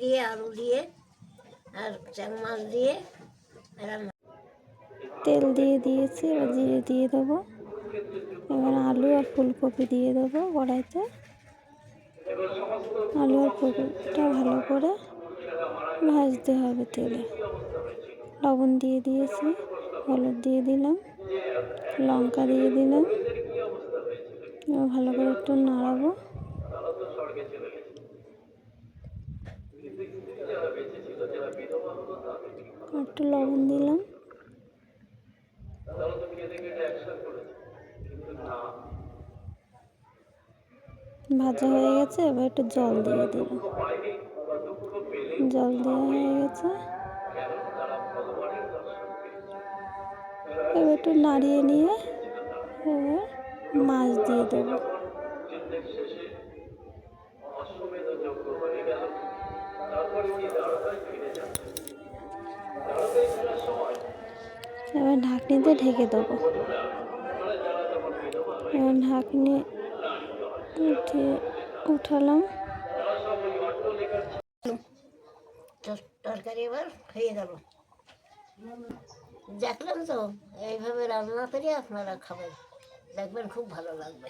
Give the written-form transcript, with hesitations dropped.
দিয়ে আলু দিয়ে আর চ্যাংড়া মাছ দিয়ে রান্না। তেল দিয়ে দিয়েছি, এবার জিরে দিয়ে দেবো। এবার আলু আর ফুলকপি দিয়ে দেবো কড়াইতে। আলু আর ফুলকপিটা ভালো করে ভাজতে হবে তেলে। লবণ দিয়ে দিয়েছি, হলুদ দিয়ে দিলাম, লঙ্কা দিয়ে দিলাম। এবার ভালো করে একটু নাড়াবো। একটু লবণ দিলাম। ভাজা হয়ে গেছে, এবার একটু জল দিয়ে দেব। জল দেওয়া হয়ে গেছে, এবার একটু নাড়িয়ে নিয়ে এবার মাছ দিয়ে দেবো। এবার ঢাকনিতে ঢেকে দেবো। এবার ঢাকনি উঠালাম। তরকারি এবার হয়ে গেল। দেখলেন তো, এইভাবে রান্না করে আপনারা খাবেন, দেখবেন খুব ভালো লাগবে।